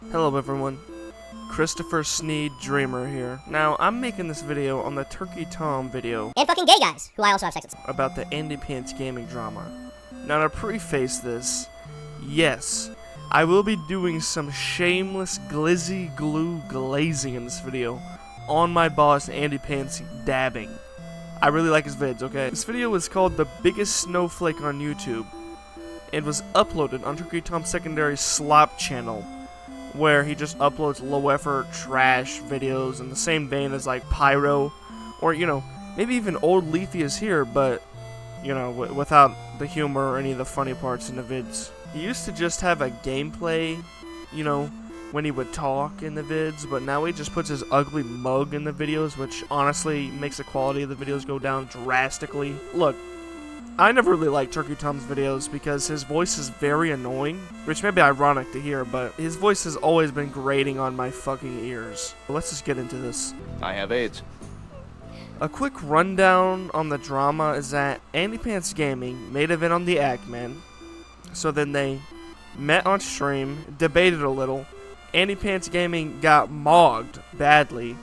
Hello everyone, Christopher Sneed Dreamer here. Now, I'm making this video on the Turkey Tom video. And fucking gay guys, who I also have sex with. About the AndyPants gaming drama. Now to preface this, yes, I will be doing some shameless glizzy glue glazing in this video on my boss AndyPants dabbing. I really like his vids, okay? This video is called The Biggest Snowflake on YouTube. It was uploaded on Turkey Tom's secondary slop channel, where he just uploads low-effort trash videos in the same vein as like Pyro, or maybe even Old Leafy is here, but without the humor or any of the funny parts in the vids. He used to just have a gameplay, when he would talk in the vids, but now he just puts his ugly mug in the videos, which honestly makes the quality of the videos go down drastically. Look, I never really liked Turkey Tom's videos because his voice is very annoying, which may be ironic to hear, but his voice has always been grating on my fucking ears. Let's just get into this. I have AIDS. A quick rundown on the drama is that AndyPants Gaming made a vid on the Ackman, so then they met on stream, debated a little. AndyPants Gaming got mogged badly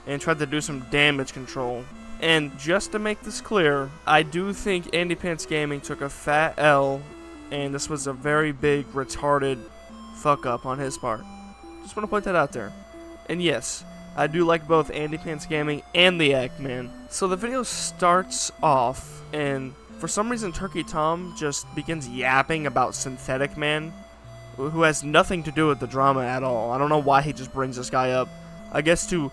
and tried to do some damage control. And just to make this clear, I do think AndyPants Gaming took a fat L, and this was a very big, retarded fuck-up on his part. Just want to point that out there. And yes, I do like both AndyPants Gaming and the Ackman. So the video starts off, and for some reason Turkey Tom just begins yapping about Synthetic Man, who has nothing to do with the drama at all. I don't know why he just brings this guy up. I guess to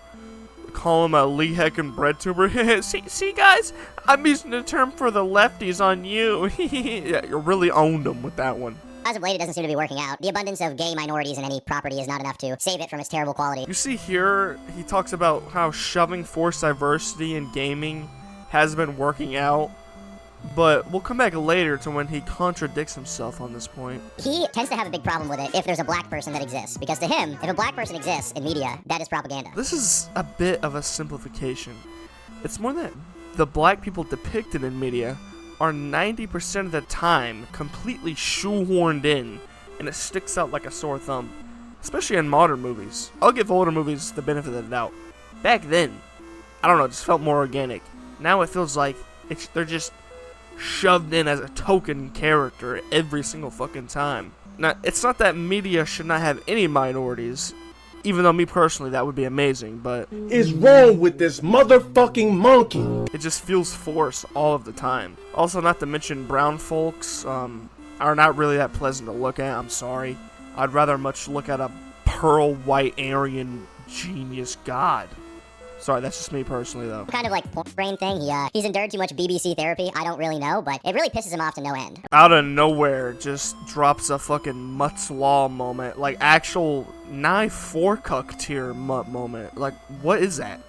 call him a heccin bread tuber. see guys, I'm using the term for the lefties on you. Yeah, you really owned him with that one. As of late, it doesn't seem to be working out. The abundance of gay minorities in any property is not enough to save it from its terrible quality. You see here, he talks about how shoving forced diversity in gaming has been working out, but we'll come back later to when he contradicts himself on this point. He tends to have a big problem with it if there's a black person that exists, because to him, if a black person exists in media, that is propaganda. This is a bit of a simplification. It's more that the black people depicted in media are 90% of the time completely shoehorned in, and it sticks out like a sore thumb, especially in modern movies. I'll give older movies the benefit of the doubt. Back then, I don't know, it just felt more organic. Now it feels like they're just shoved in as a token character every single fucking time. Now, it's not that media should not have any minorities, even though me personally that would be amazing, but is wrong with this motherfucking monkey? It just feels forced all of the time. Also, not to mention brown folks are not really that pleasant to look at, I'm sorry. I'd rather much look at a pearl white Aryan genius god. Sorry, that's just me personally, though. Kind of like porn brain thing. He's endured too much BBC therapy. I don't really know, but it really pisses him off to no end. Out of nowhere, just drops a fucking Mutt's Law moment. Like, actual nigh forecuck tier Mutt moment. Like, what is that?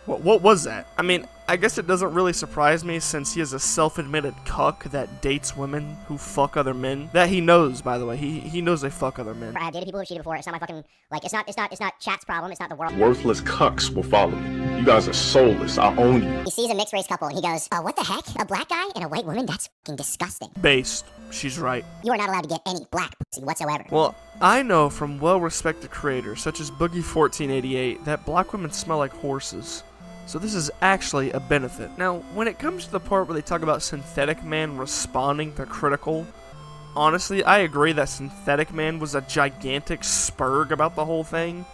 What was that? I mean, I guess it doesn't really surprise me since he is a self-admitted cuck that dates women who fuck other men. That he knows, by the way. He knows they fuck other men. I've dated people who've cheated before. It's not my fucking, like, it's not chat's problem. It's not the world. Worthless cucks will follow me. You guys are soulless. I own you. He sees a mixed race couple and he goes, oh, what the heck? A black guy and a white woman? That's fucking disgusting. Based. She's right. You are not allowed to get any black pussy whatsoever. Well, I know from well-respected creators such as Boogie1488 that black women smell like horses. So this is actually a benefit. Now, when it comes to the part where they talk about Synthetic Man responding to Critical, honestly, I agree that Synthetic Man was a gigantic spurg about the whole thing,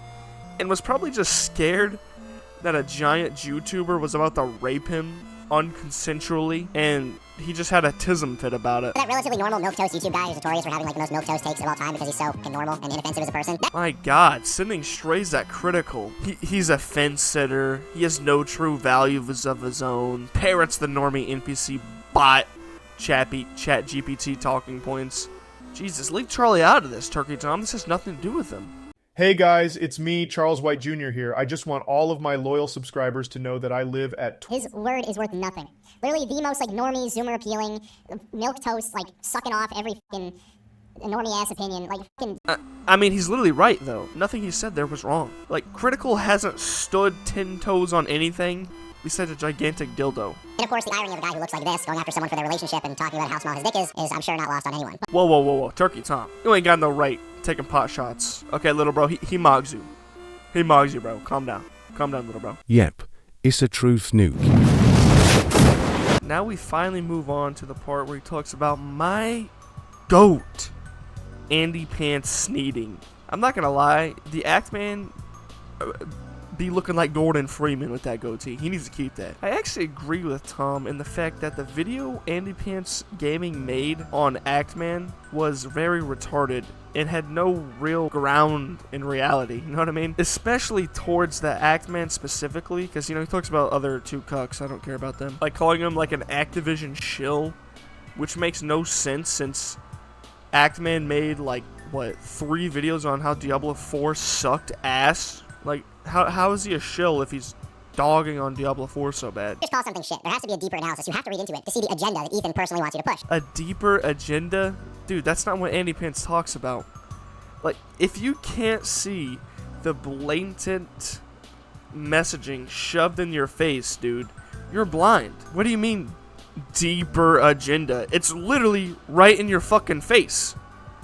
and was probably just scared that a giant YouTuber was about to rape him unconsensually, and he just had a tism fit about it. That relatively normal milquetoast YouTube guy who's notorious for having like the most milquetoast takes of all time because he's so fucking normal and inoffensive as a person. My god, sending strays at Critical. He's a fence sitter. He has no true values of his own. Parrots the normie NPC bot chat GPT talking points. Jesus, leave Charlie out of this, Turkey Tom. This has nothing to do with him. Hey guys, it's me, Charles White Jr. here. I just want all of my loyal subscribers to know that I live at... His word is worth nothing. Literally the most, like, normie, zoomer appealing, milquetoast, like, sucking off every fucking normie-ass opinion. Like, fucking... I mean, he's literally right, though. Nothing he said there was wrong. Like, Critical hasn't stood 10 toes on anything besides a gigantic dildo? And of course, the irony of a guy who looks like this going after someone for their relationship and talking about how small his dick is I'm sure not lost on anyone. Whoa, Turkey Tom. You ain't got no right taking pot shots. Okay, little bro, he mogs you. He mogs you, bro. Calm down. Calm down, little bro. Yep, it's a truth nuke. Now we finally move on to the part where he talks about my goat, AndyPants sneeding. I'm not gonna lie, the act man be looking like Gordon Freeman with that goatee. He needs to keep that. I actually agree with Tom in the fact that the video AndyPants Gaming made on Actman was very retarded and had no real ground in reality, you know what I mean? Especially towards the Actman specifically, because, you know, he talks about other two cucks, I don't care about them. Like calling him like an Activision shill, which makes no sense since Actman made like, what, 3 videos on how Diablo 4 sucked ass? Like, how is he a shill if he's dogging on Diablo 4 so bad? Just call something shit. There has to be a deeper analysis. You have to read into it to see the agenda that Ethan personally wants you to push. A deeper agenda? Dude, that's not what AndyPants talks about. Like, if you can't see the blatant messaging shoved in your face, dude, you're blind. What do you mean, deeper agenda? It's literally right in your fucking face.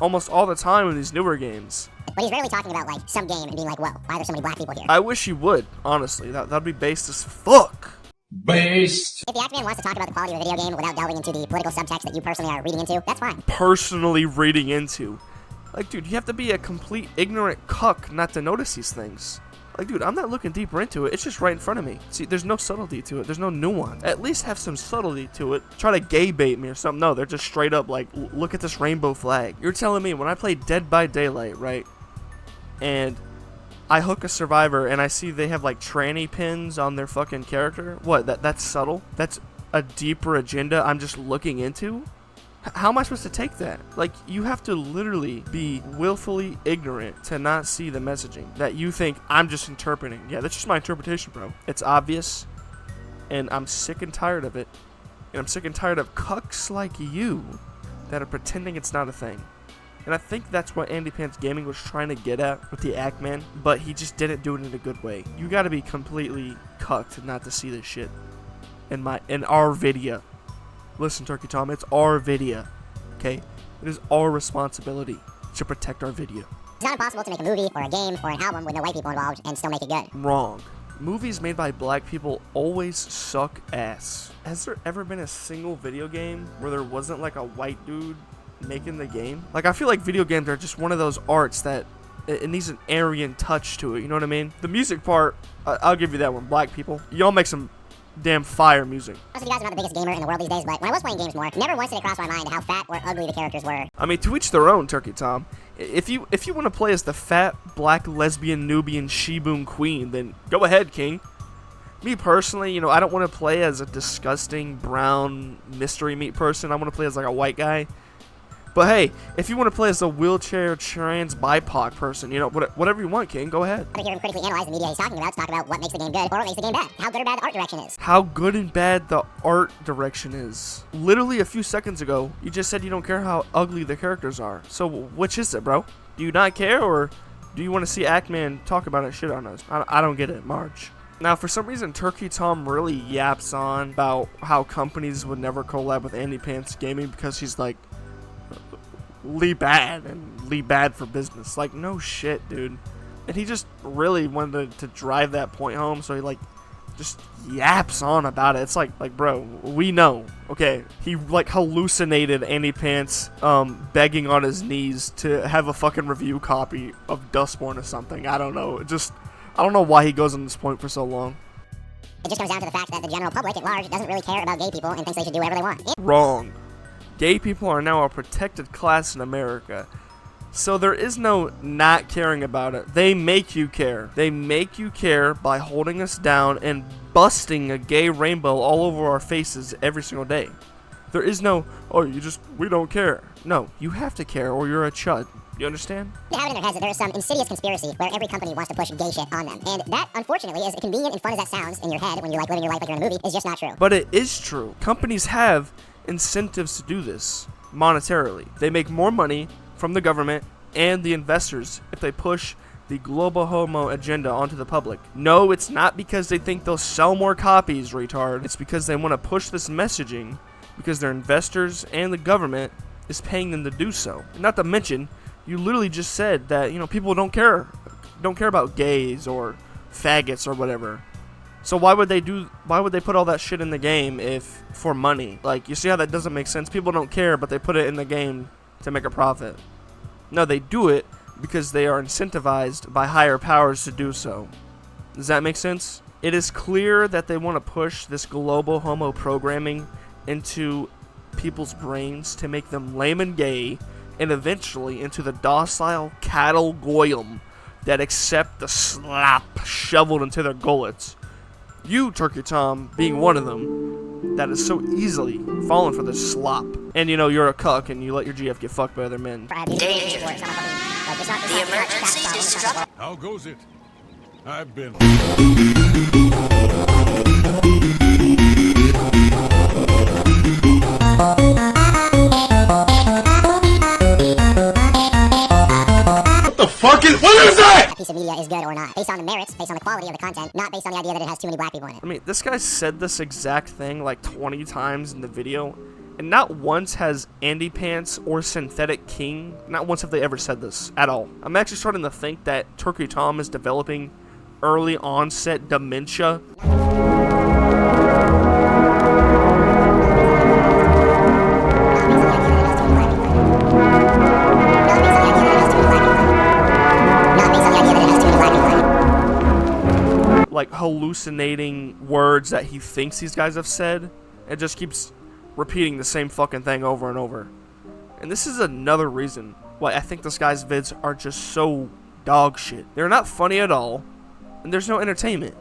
Almost all the time in these newer games. But he's rarely talking about, like, some game and being like, whoa, why are there so many black people here? I wish he would, honestly. That'd be based as fuck. Based. If the Actman wants to talk about the quality of a video game without delving into the political subtext that you personally are reading into, that's fine. Personally reading into. Like, dude, you have to be a complete ignorant cuck not to notice these things. Like, dude, I'm not looking deeper into it. It's just right in front of me. See, there's no subtlety to it. There's no nuance. At least have some subtlety to it. Try to gay bait me or something. No, they're just straight up like, look at this rainbow flag. You're telling me when I play Dead by Daylight, right? And I hook a survivor and I see they have like tranny pins on their fucking character. What? That's subtle? That's a deeper agenda I'm just looking into? How am I supposed to take that? Like, you have to literally be willfully ignorant to not see the messaging that you think I'm just interpreting. Yeah, that's just my interpretation, bro. It's obvious, and I'm sick and tired of it. And I'm sick and tired of cucks like you that are pretending it's not a thing. And I think that's what AndyPants Gaming was trying to get at with the Actman, but he just didn't do it in a good way. You gotta be completely cucked not to see this shit in our video. Listen, Turkey Tom, it's our video, okay? It is our responsibility to protect our video. It's not impossible to make a movie or a game or an album with no white people involved and still make it good. Wrong. Movies made by black people always suck ass. Has there ever been a single video game where there wasn't like a white dude making the game? Like, I feel like video games are just one of those arts that it needs an Aryan touch to it, you know what I mean? The music part, I'll give you that one. Black people, y'all make some damn fire music. Honestly, you guys are not the biggest gamer in the world these days, but when I was playing games more, never once did it cross my mind how fat or ugly the characters were. I mean, to each their own, Turkey Tom. If you want to play as the fat, black, lesbian, Nubian, Shibun queen, then go ahead, king. Me personally, you know, I don't want to play as a disgusting, brown, mystery meat person. I want to play as like a white guy. But hey, if you want to play as a wheelchair, trans, BIPOC person, you know, whatever you want, king, go ahead. I'm hear him critically analyze the media he's talking about to talk about what makes the game good or what makes the game bad. How good or bad the art direction is. How good and bad the art direction is. Literally a few seconds ago, you just said you don't care how ugly the characters are. So which is it, bro? Do you not care, or do you want to see Actman talk about it shit on us? I don't get it, Marge. Now, for some reason, Turkey Tom really yaps on about how companies would never collab with AndyPants Gaming because he's like, Lee bad and Lee bad for business. Like, no shit, dude. And he just really wanted to drive that point home, so he like just yaps on about it. It's like bro, we know, okay? He like hallucinated AndyPants begging on his knees to have a fucking review copy of Dustborn or something. I don't know. I don't know why he goes on this point for so long. It just comes down to the fact that the general public at large doesn't really care about gay people and thinks they should do whatever they want. Wrong. Gay people are now a protected class in America. So there is no not caring about it. They make you care. They make you care by holding us down and busting a gay rainbow all over our faces every single day. There is no, oh, we don't care. No, you have to care or you're a chud. You understand? They have it in their heads that there is some insidious conspiracy where every company wants to push gay shit on them. And that, unfortunately, as convenient and fun as that sounds in your head when you're like living your life like you're in a movie, is just not true. But it is true. Companies have incentives to do this monetarily. They make more money from the government and the investors if they push the global homo agenda onto the public. No, it's not because they think they'll sell more copies, retard. It's because they want to push this messaging because their investors and the government is paying them to do so. Not to mention, you literally just said that, you know, people don't care about gays or faggots or whatever. So why would they put all that shit in the game if for money? Like, you see how that doesn't make sense? People don't care, but they put it in the game to make a profit. No, they do it because they are incentivized by higher powers to do so. Does that make sense? It is clear that they want to push this global homo programming into people's brains to make them lame and gay, and eventually into the docile cattle goyim that accept the slop shoveled into their gullets. You, Turkey Tom, being one of them, that is so easily fallen for this slop. And you know, you're a cuck and you let your GF get fucked by other men. Danger. The emergency disrupt. How goes it? I've been. What is that? A piece of media is good or not, based on the merits, based on the quality of the content, not based on the idea that it has too many black people in it. I mean, this guy said this exact thing like 20 times in the video, and not once has AndyPants or Synthetic King, not once have they ever said this at all. I'm actually starting to think that Turkey Tom is developing early onset dementia. Like hallucinating words that he thinks these guys have said, and just keeps repeating the same fucking thing over and over. And this is another reason why I think this guy's vids are just so dog shit. They're not funny at all, and there's no entertainment.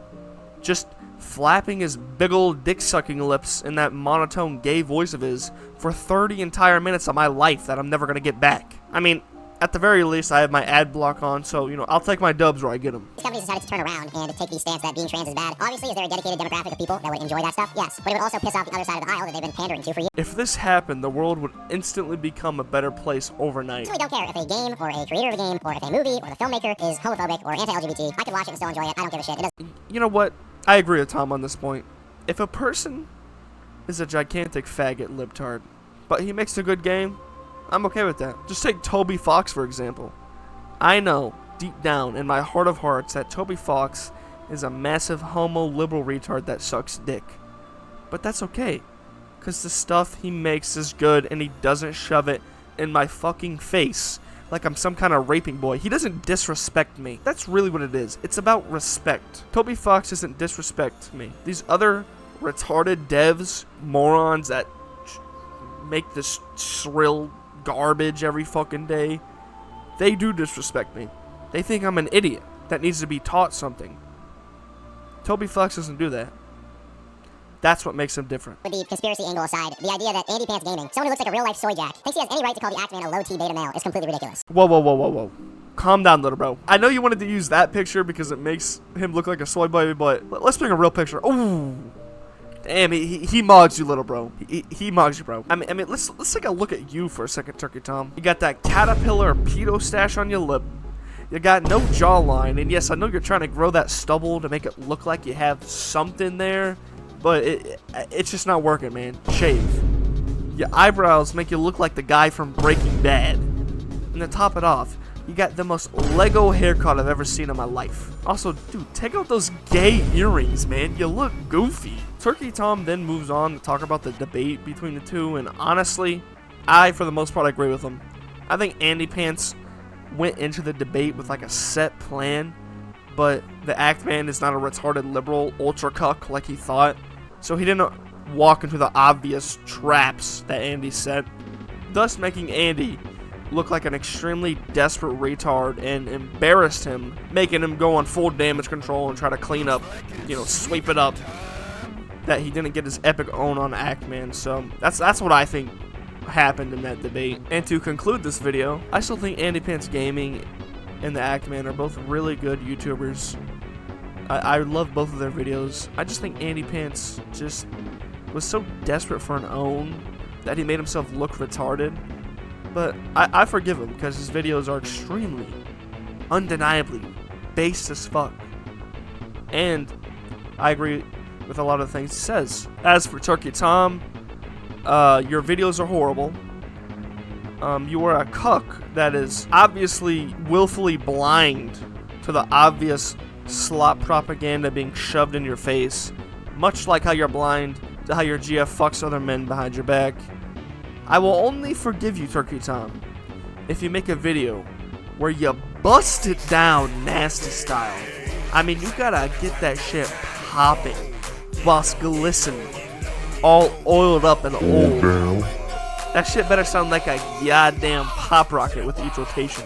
Just flapping his big old dick-sucking lips in that monotone gay voice of his for 30 entire minutes of my life that I'm never gonna get back. I mean, at the very least, I have my ad block on, so, you know, I'll take my dubs where I get them. These companies decided to turn around and take the stance that being trans is bad. Obviously, is there a dedicated demographic of people that would enjoy that stuff? Yes. But it would also piss off the other side of the aisle that they've been pandering to for years. If this happened, the world would instantly become a better place overnight. I really don't care if a game, or a creator of a game, or if a movie, or the filmmaker is homophobic or anti-LGBT. I can watch it and still enjoy it. I don't give a shit. It doesn't. You know what? I agree with Tom on this point. If a person is a gigantic faggot libtard, but he makes a good game, I'm okay with that. Just take Toby Fox, for example. I know, deep down, in my heart of hearts, that Toby Fox is a massive homo liberal retard that sucks dick. But that's okay, because the stuff he makes is good and he doesn't shove it in my fucking face like I'm some kind of raping boy. He doesn't disrespect me. That's really what it is. It's about respect. Toby Fox doesn't disrespect me. These other retarded devs, morons that make this shrill garbage every fucking day, they do disrespect me. They think I'm an idiot that needs to be taught something. Toby Fox doesn't do that. That's what makes him different. With the conspiracy angle aside, the idea that AndyPants Gaming, someone who looks like a real-life soy jack, thinks he has any right to call the Actman a low-T beta male is completely ridiculous. Whoa, whoa, whoa, whoa, whoa. Calm down, little bro. I know you wanted to use that picture because it makes him look like a soy boy, but let's bring a real picture. Ooh. Damn, he mogs you, little bro. He mogs you, bro. I mean, let's take a look at you for a second, Turkey Tom. You got that caterpillar pedo stash on your lip. You got no jawline, and yes, I know you're trying to grow that stubble to make it look like you have something there, but it's just not working, man. Shave. Your eyebrows make you look like the guy from Breaking Bad. And to top it off, you got the most Lego haircut I've ever seen in my life. Also, dude, take out those gay earrings, man. You look goofy. Turkey Tom then moves on to talk about the debate between the two, and honestly, I, for the most part, agree with him. I think AndyPants went into the debate with like a set plan, but the Actman is not a retarded liberal ultra cuck like he thought, so he didn't walk into the obvious traps that Andy set, thus making Andy look like an extremely desperate retard and embarrassed him, making him go on full damage control and try to clean up, you know, sweep it up, that he didn't get his epic own on Actman. So that's what I think happened in that debate. And to conclude this video, I still think AndyPants Gaming and the Actman are both really good YouTubers. I love both of their videos. I just think AndyPants just was so desperate for an own that he made himself look retarded. But I forgive him because his videos are extremely undeniably based as fuck. And I agree with a lot of the things he says. As for Turkey Tom, your videos are horrible. You are a cuck that is obviously willfully blind to the obvious slop propaganda being shoved in your face, much like how you're blind to how your GF fucks other men behind your back. I will only forgive you, Turkey Tom, if you make a video where you bust it down nasty style. I mean, you gotta get that shit popping, whilst glistening, all oiled up and old. That shit better sound like a goddamn pop rocket with each rotation.